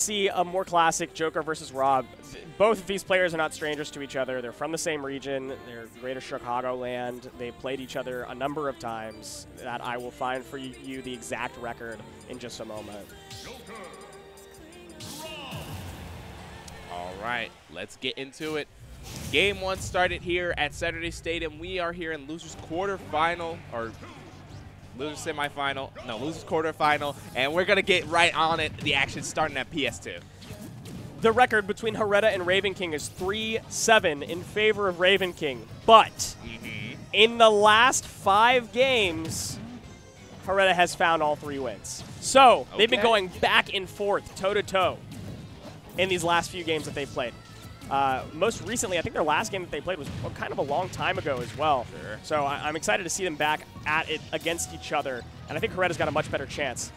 see a more classic Joker versus Rob. Both of these players are not strangers to each other. They're from the same region. They're Greater Chicagoland. They've played each other a number of times. That I will find for you the exact record in just a moment. All right, let's get into it. Game 1 started here at Saturday Stadium. We are here in losers quarterfinal, or losers semifinal. No, losers quarterfinal, and we're gonna get right on it. The action starting at PS2. The record between Hareta and Ravenking is 3-7 in favor of Ravenking, but in the last 5 games, Hareta has found all 3 wins. So they've been going back and forth, toe-to-toe, in these last few games that they've played. Most recently, I think their last game that they played was kind of a long time ago as well. Sure. So I'm excited to see them back at it against each other, and I think Hareta's got a much better chance.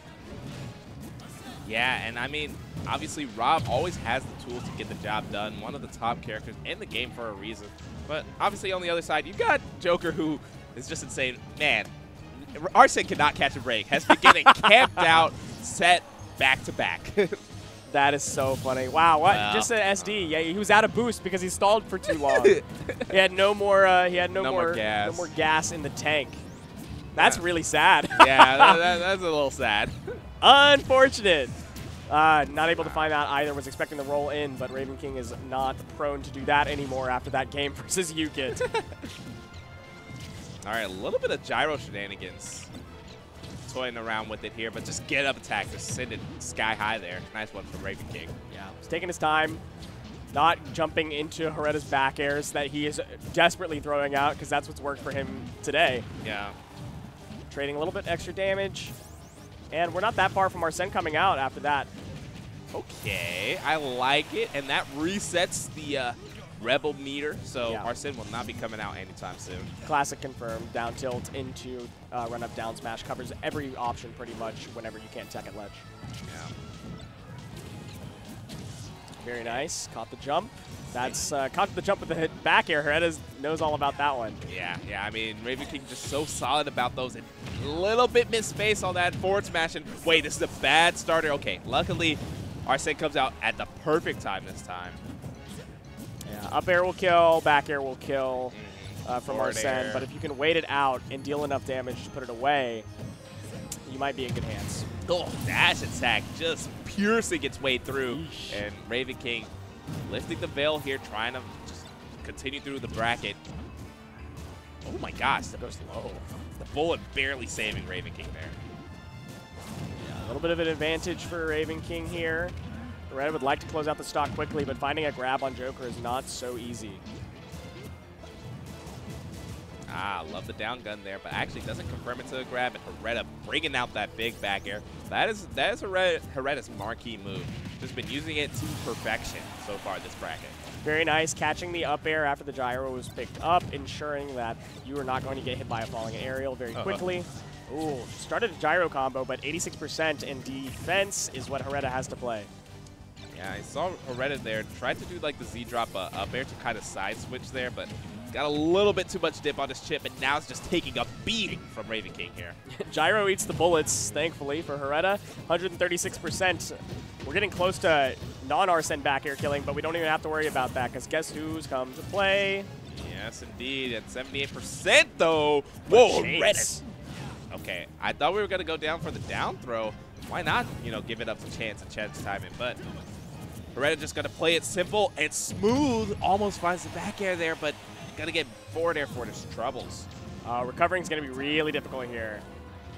Yeah, and I mean, obviously Rob always has the tools to get the job done. One of the top characters in the game for a reason. But obviously on the other side, you've got Joker, who is just insane. Man, Arsene cannot catch a break. Has been getting camped out, set back-to-back. That is so funny. Wow, what? Well, Just an SD. Yeah, he was out of boost because he stalled for too long. He had no more. No more gas in the tank. That's really sad. Yeah, that's a little sad. Unfortunate. Not able to find that either. Was expecting the roll in, but Ravenking is not prone to do that anymore after that game versus UGS. All right, a little bit of gyro shenanigans. Toying around with it here, but just get up attack, just send it sky high there. Nice one from Ravenking. Yeah, he's taking his time, not jumping into Hareta's back airs that he is desperately throwing out because that's what's worked for him today. Yeah. Trading a little bit extra damage, and we're not that far from Arsene coming out after that. Okay, I like it, and that resets the Rebel meter, so Arsene will not be coming out anytime soon. Classic confirmed, down tilt into run up down smash, covers every option pretty much whenever you can't tech at ledge. Yeah. Very nice, caught the jump. That's caught the jump with the hit back air. Hareta knows all about that one. Yeah, I mean, Ravenking just so solid about those, and a little bit missed space on that forward smash, and wait, this is a bad starter. Okay, luckily Arsene comes out at the perfect time this time. Yeah, up air will kill, back air will kill from Arsene, but if you can wait it out and deal enough damage to put it away, you might be in good hands. Oh, dash attack just piercing its way through, and Ravenking lifting the veil here, trying to just continue through the bracket. Oh my gosh, that goes low. The bullet barely saving Ravenking there. Yeah, a little bit of an advantage for Ravenking here. Hareta would like to close out the stock quickly, but finding a grab on Joker is not so easy. Ah, love the down gun there, but actually doesn't confirm it to a grab, and Hareta bringing out that big back air. That is Hareta's marquee move. Just been using it to perfection so far this bracket. Very nice, catching the up air after the gyro was picked up, ensuring that you are not going to get hit by a falling aerial very quickly. Ooh, started a gyro combo, but 86% in defense is what Hareta has to play. Yeah, I saw Hareta there, tried to do like the Z-drop up air to kind of side switch there, but got a little bit too much dip on his chip, and now it's just taking a beating from Ravenking here. Gyro eats the bullets, thankfully, for Hareta. 136%. We're getting close to non-Arsene back air killing, but we don't even have to worry about that, because guess who's come to play? Yes, indeed. At 78%, though. Whoa, Hareta. Okay, I thought we were going to go down for the down throw. Why not, you know, give it up to Chance and Chance timing, but Hareta just going to play it simple and smooth. Almost finds the back air there, but got to get forward air for his troubles. Recovering is going to be really difficult here.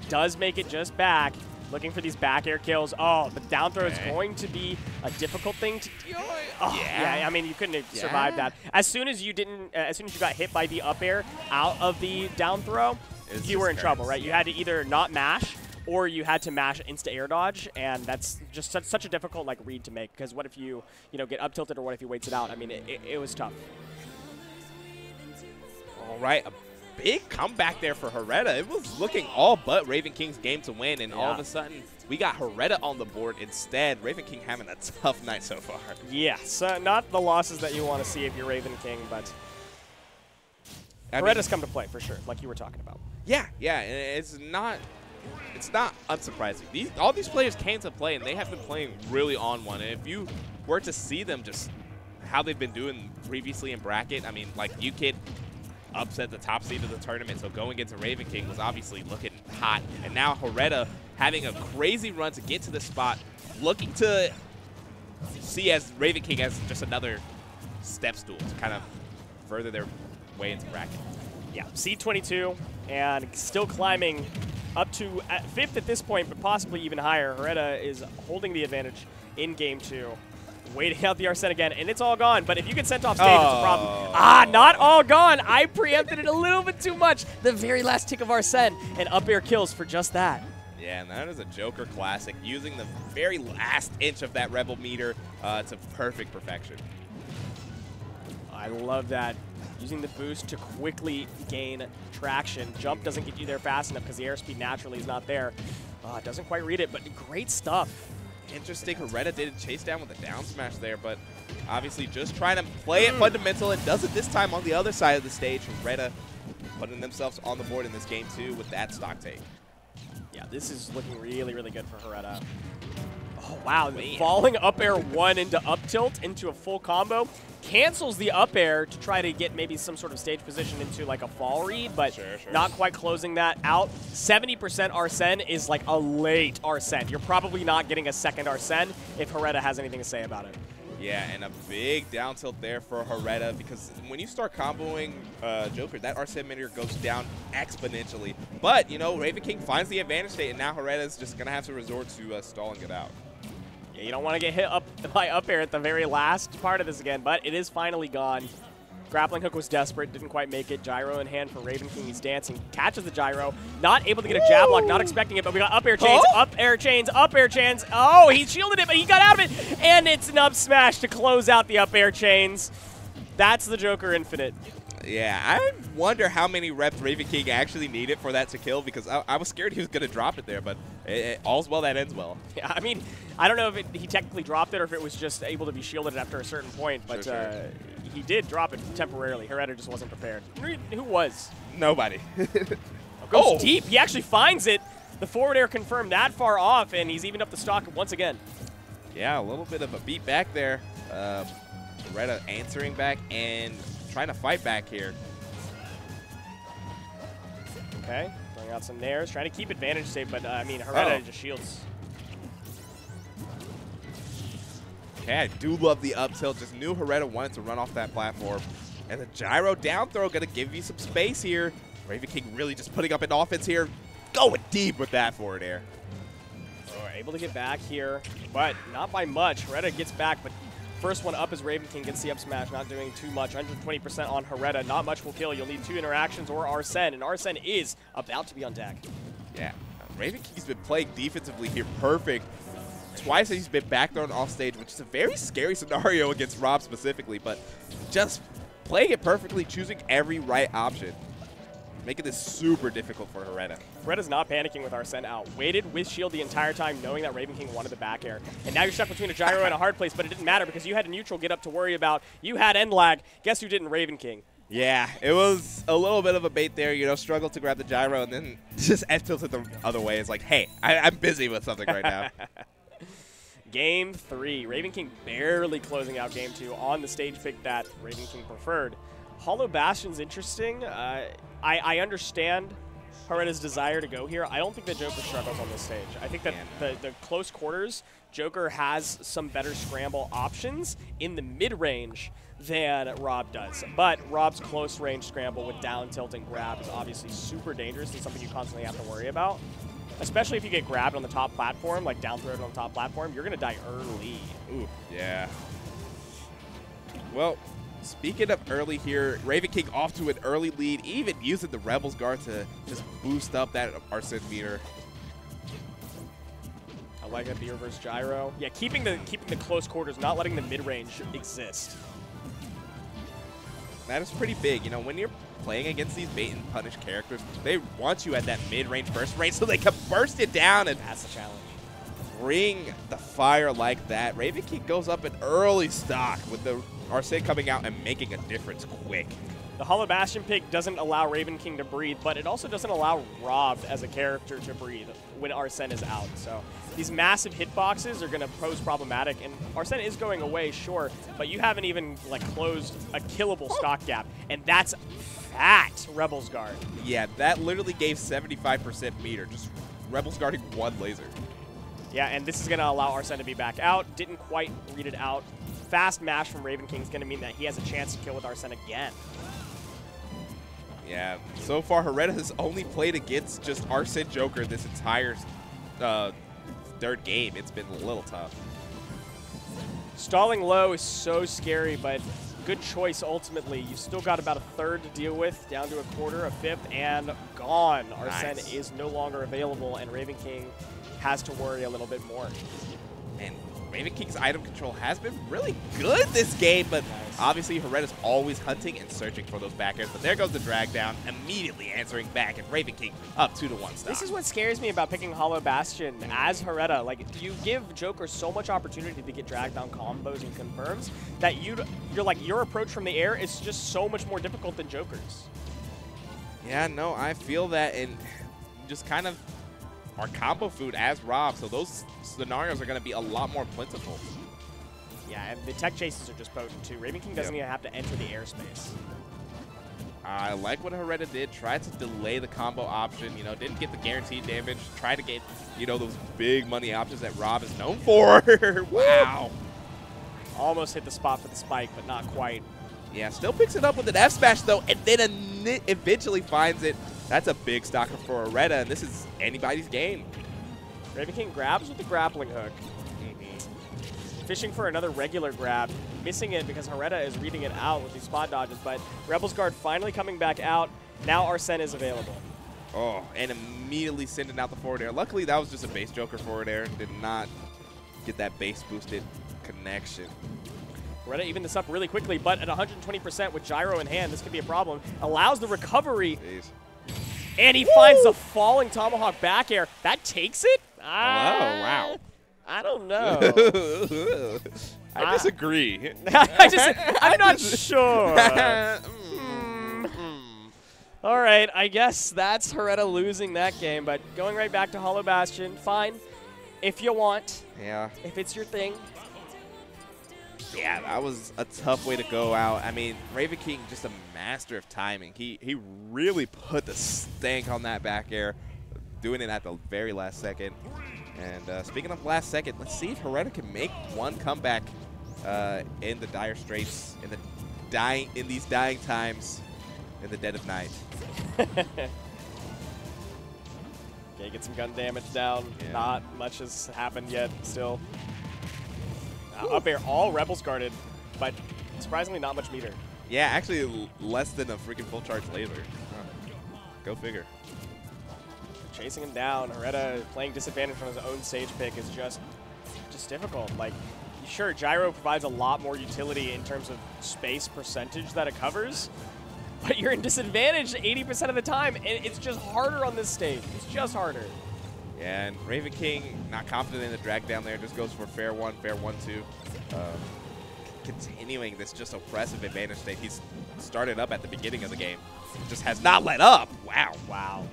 Does make it just back. Looking for these back air kills. Oh, the down throw is going to be a difficult thing to deal with. Oh, yeah, I mean, you couldn't have survived that. As soon as you got hit by the up air out of the down throw, you were in trouble, right? You had to either not mash, or you had to mash insta air dodge, and that's just such a difficult read to make. Because what if you get up tilted, or what if he waits it out? I mean, it was tough. All right, a big comeback there for Hareta. It was looking all but Ravenking's game to win, and all of a sudden we got Hareta on the board instead. Ravenking having a tough night so far. Yes, not the losses that you want to see if you're Ravenking, but Hareta's come to play for sure, like you were talking about. Yeah, it's not it's not unsurprising. All these players came to play, and they have been playing really on one. And if you were to see them just how they've been doing previously in bracket, I mean, like UKID upset the top seed of the tournament, so going into Ravenking was obviously looking hot. And now Hareta having a crazy run to get to this spot, looking to see as Ravenking as just another step stool to kind of further their way into bracket. Yeah, seed 22 and still climbing up to 5th at this point, but possibly even higher. Hareta is holding the advantage in game 2. Waiting out the Arsene again, and it's all gone. But if you get sent off stage, it's a problem. Ah, not all gone. I preempted it a little bit too much. The very last tick of Arsene, and up air kills for just that. Yeah, and that is a Joker classic, using the very last inch of that Rebel meter to perfect perfection. I love that. Using the boost to quickly gain traction. Jump doesn't get you there fast enough because the airspeed naturally is not there. Doesn't quite read it, but great stuff. Interesting, Hareta didn't chase down with a down smash there, but obviously just trying to play it fundamental and does it this time on the other side of the stage. Hareta putting themselves on the board in this game too with that stock take. Yeah, this is looking really, really good for Hareta. Oh, wow. Man. Falling up air 1 into up tilt into a full combo. Cancels the up air to try to get maybe some sort of stage position into like a fall read, but not quite closing that out. 70% Arsene is like a late Arsene. You're probably not getting a second Arsene if Hareta has anything to say about it. Yeah, and a big down tilt there for Hareta, because when you start comboing Joker, that Arsene meter goes down exponentially. But, you know, Ravenking finds the advantage state, and now Hareta is just going to have to resort to stalling it out. Yeah, you don't want to get hit up by up air at the very last part of this again, but it is finally gone. Grappling hook was desperate, didn't quite make it. Gyro in hand for Ravenking. He's dancing, catches the gyro, not able to get a jab lock, not expecting it, but we got up air chains, up air chains, up air chains. Oh, he shielded it, but he got out of it, and it's an up smash to close out the up air chains. That's the Joker Infinite. Yeah, I wonder how many reps Ravenking actually needed for that to kill, because I was scared he was going to drop it there, but all's well that ends well. Yeah, I mean, I don't know if he technically dropped it or if it was just able to be shielded after a certain point, but he did drop it temporarily. Hareta just wasn't prepared. Who was? Nobody. Goes deep. He actually finds it. The forward air confirmed that far off, and he's evened up the stock once again. Yeah, a little bit of a beat back there. Hareta answering back and trying to fight back here. Okay, throwing out some nairs, trying to keep advantage safe, but I mean, Hareta just shields. Okay, I do love the up tilt. Just knew Hareta wanted to run off that platform. And the gyro down throw going to give you some space here. Ravenking really just putting up an offense here. Going deep with that forward air. Oh, able to get back here, but not by much. Hareta gets back, but first one up is Ravenking, gets the up smash, not doing too much. 120% on Hareta, not much will kill. You'll need 2 interactions or Arsene, and Arsene is about to be on deck. Yeah, Ravenking's been playing defensively here perfect. Twice he's been back thrown off stage, which is a very scary scenario against Rob specifically, but just playing it perfectly, choosing every right option, making this super difficult for Hareta. Hareta's not panicking with Arsene out. Waited with shield the entire time, knowing that Ravenking wanted the back air. And now you're stuck between a gyro and a hard place, but it didn't matter because you had a neutral get up to worry about. You had end lag. Guess who didn't? Ravenking. Yeah, it was a little bit of a bait there, you know, struggled to grab the gyro and then just F-tilted the other way. It's like, hey, I'm busy with something right now. Game 3. Ravenking barely closing out Game 2 on the stage pick that Ravenking preferred. Hollow Bastion's interesting. I understand Hareta's desire to go here. I don't think that Joker struggles on this stage. I think that the close quarters, Joker has some better scramble options in the mid-range than Rob does. But Rob's close range scramble with down tilt and grab is obviously super dangerous and something you constantly have to worry about. Especially if you get grabbed on the top platform, like down thrown on the top platform, you're going to die early. Ooh, yeah. Well, speaking of early here, Ravenking off to an early lead, even using the Rebels guard to just boost up that Arsene meter. I like that B reverse gyro. Yeah, keeping the close quarters, not letting the mid-range exist. That is pretty big. You know, when you're playing against these bait and punish characters, they want you at that mid-range burst rate so they can burst it down and that's the challenge. Bring the fire like that. Ravenking goes up an early stock with the Arsene coming out and making a difference quick. The Hollow Bastion pick doesn't allow Ravenking to breathe, but it also doesn't allow Rob as a character to breathe when Arsene is out. So these massive hitboxes are going to pose problematic, and Arsene is going away, sure, but you haven't even like closed a killable stock gap, and that's fat Rebels Guard. Yeah, that literally gave 75% meter, just Rebels guarding one laser. Yeah, and this is going to allow Arsene to be back out. Didn't quite read it out. Fast mash from Ravenking is going to mean that he has a chance to kill with Arsene again. Yeah, so far Hareta has only played against just Arsene Joker this entire third game. It's been a little tough. Stalling low is so scary, but good choice ultimately. You've still got about a third to deal with, down to a quarter, a fifth, and gone. Arsene is no longer available, and Ravenking has to worry a little bit more. And Ravenking's item control has been really good this game, but obviously Hareta's always hunting and searching for those back airs. But there goes the drag down, immediately answering back, and Ravenking up 2-1 stock. This is what scares me about picking Hollow Bastion as Hareta. Like, you give Joker so much opportunity to get dragged down combos and confirms that you're like, your approach from the air is just so much more difficult than Joker's. Yeah, no, I feel that, and just kind of our combo food as Rob, so those scenarios are going to be a lot more plentiful. Yeah, and the tech chases are just potent too. Ravenking doesn't even have to enter the airspace. I like what Hareta did. Tried to delay the combo option, you know, didn't get the guaranteed damage. Tried to get, you know, those big money options that Rob is known for. Wow. Almost hit the spot for the spike, but not quite. Yeah, still picks it up with an F smash though, and then eventually finds it. That's a big stocker for Hareta, and this is anybody's game. Ravenking grabs with the grappling hook. Fishing for another regular grab. Missing it because Hareta is reading it out with these spot dodges, but Rebels Guard finally coming back out. Now Arsene is available. Oh, and immediately sending out the forward air. Luckily, that was just a base Joker forward air. Did not get that base boosted connection. Hareta evened this up really quickly, but at 120% with gyro in hand, this could be a problem. Allows the recovery. Jeez. And he finds the falling tomahawk back air. That takes it? Oh, wow. I don't know. I disagree. I'm not sure. All right, I guess that's Hareta losing that game, but going right back to Hollow Bastion, fine. If you want. Yeah. If it's your thing. Yeah, that was a tough way to go out. I mean, Ravenking, just a master of timing. He really put the stank on that back air, doing it at the very last second. And speaking of last second, let's see if Hareta can make one comeback in the dire straits, in these dying times, in the dead of night. Okay, get some gun damage down. Yeah. Not much has happened yet still. Up air, all Rebels guarded, but surprisingly not much meter. Yeah, actually less than a freaking full charge laser. Go figure. Chasing him down. Hareta playing disadvantage on his own stage pick is just difficult. Like, sure, gyro provides a lot more utility in terms of space percentage that it covers, but you're in disadvantage 80% of the time, and it's just harder on this stage. It's just harder. Yeah, and Ravenking, not confident in the drag down there, just goes for fair 1, 2. Continuing this just oppressive advantage state he's started up at the beginning of the game. Just has not let up. Wow. Wow.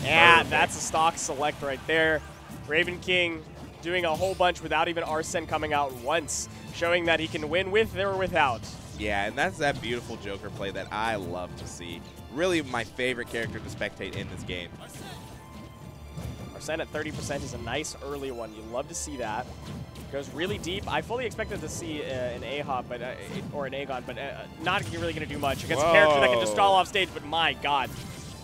Yeah, that's a stock select right there. Ravenking doing a whole bunch without even Arsene coming out once, showing that he can win with or without. Yeah, and that's that beautiful Joker play that I love to see. Really my favorite character to spectate in this game. Arsene at 30% is a nice early one. You love to see that. Goes really deep. I fully expected to see an A-Hop, but or an Aegon, but not really going to do much against a character that can just stall off stage. But my God,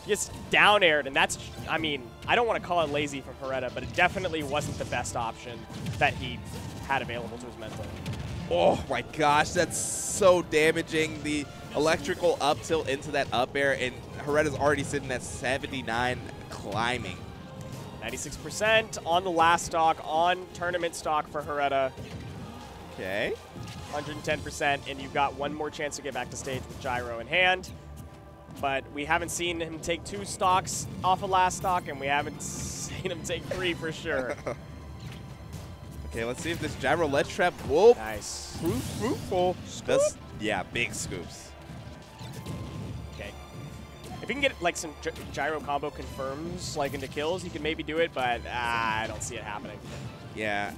just down aired, and that's, I mean, I don't want to call it lazy from Hareta, but it definitely wasn't the best option that he had available to his mental. Oh my gosh, that's so damaging. The electrical up tilt into that up air, and Hareta's already sitting at 79, climbing. 96% on the last stock, on tournament stock for Hareta. Okay. 110%, and you've got one more chance to get back to stage with gyro in hand. But we haven't seen him take 2 stocks off of last stock, and we haven't seen him take 3 for sure. Okay, let's see if this gyro ledge trap will nice. prove fruitful. Yeah, big scoops. If he can get like some gyro combo confirms like into kills, he can maybe do it, but I don't see it happening. Yeah.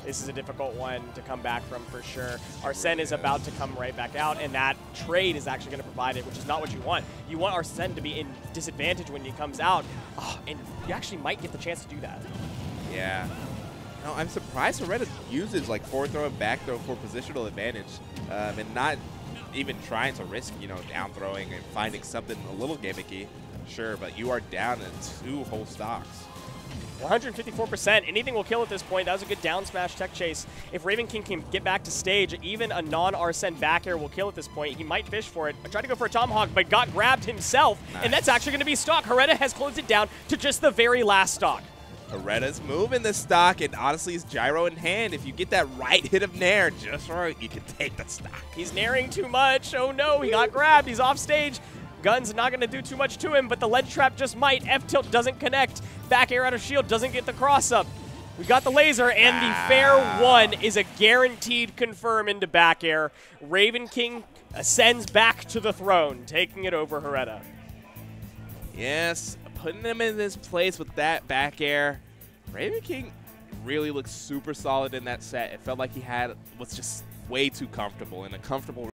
This is a difficult one to come back from for sure. Arsene is about to come right back out, and that trade is actually going to provide it, which is not what you want. You want Arsene to be in disadvantage when he comes out, and you actually might get the chance to do that. Yeah. No, I'm surprised Hareta uses like forward throw and back throw for positional advantage, and not even trying to risk, you know, down throwing and finding something a little gimmicky. Sure, but you are down in 2 whole stocks. 154%. Anything will kill at this point. That was a good down smash tech chase. If Ravenking can get back to stage, even a non-Arsene back air will kill at this point. He might fish for it. I tried to go for a tomahawk, but got grabbed himself, nice. And that's actually going to be stock. Hareta has closed it down to just the very last stock. Hareta's moving the stock, and honestly, he's gyro in hand. If you get that right hit of nair just right, you can take the stock. He's nairing too much. Oh no, he got grabbed. He's off stage. Gun's not going to do too much to him, but the ledge trap just might. F-tilt doesn't connect. Back air out of shield doesn't get the cross up. We got the laser, and the fair one is a guaranteed confirm into back air. Ravenking ascends back to the throne, taking it over Hareta. Yes, putting him in this place with that back air. Ravenking really looked super solid in that set. It felt like he was just way too comfortable in a comfortable